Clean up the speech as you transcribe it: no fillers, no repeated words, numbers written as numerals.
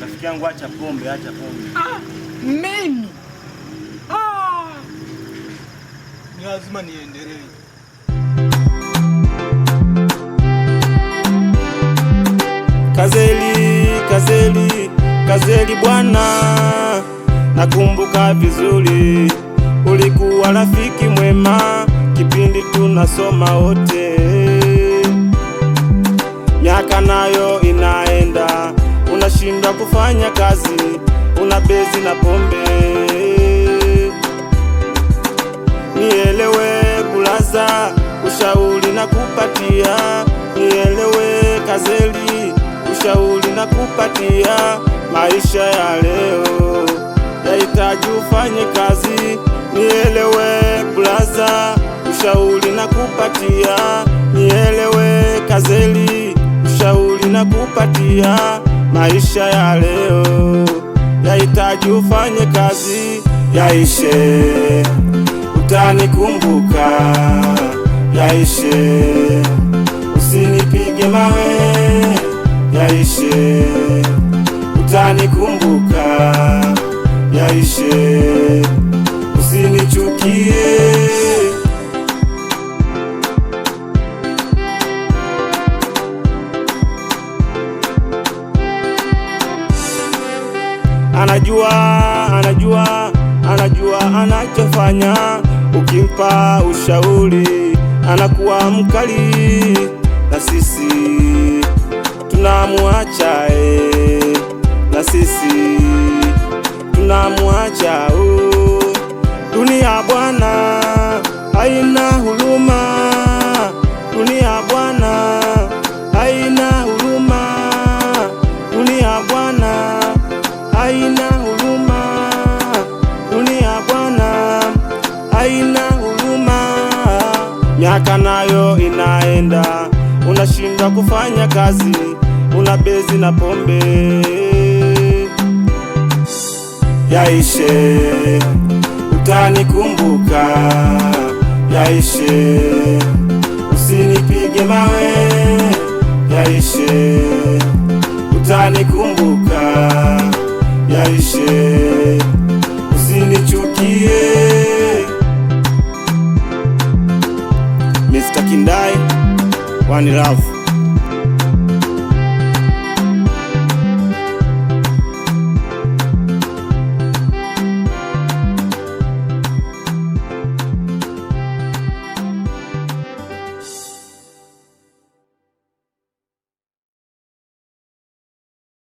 Rafiki yangu acha pombe, acha pombe. Mimi ni lazima niendelee. Kazeli bwana, nakumbuka vizuri, ulikuwa rafiki mwema kipindi tunasoma wote. Miaka nayo inaenda, unashindwa kufanya kazi, unabezi na pombe. Nielewe kulaza, ushauri na kupatia. Nielewe Kazeli, ushauri na kupatia. Maisha ya leo yahitaji ufanye kazi. Nielewe kulaza, ushauri na kupatia. Nielewe Kazeli, ushauri na kupatia. Maisha ya leo yahitaji ufanye kazi. Yaishe, utanikumbuka. Yaishe, usinipige mawe. Yaishe, utanikumbuka. Yaishe, usinichukie. Anajua anachofanya. Ukimpa ushauri anakuwa mkali, na sisi tunamuacha na sisi tunamuacha. Dunia bwana haina huruma. Dunia bwana haina huruma. Dunia bwana haina huruma. Dunia bwana haina huruma. Miaka nayo inaenda, unashindwa kufanya kazi, unabezi na pombe. Yaishe, utanikumbuka. Yaishe, usinipige mawe. Yaishe, utanikumbuka. Yaishe, usinichukie. Mr. Kindai, One Love.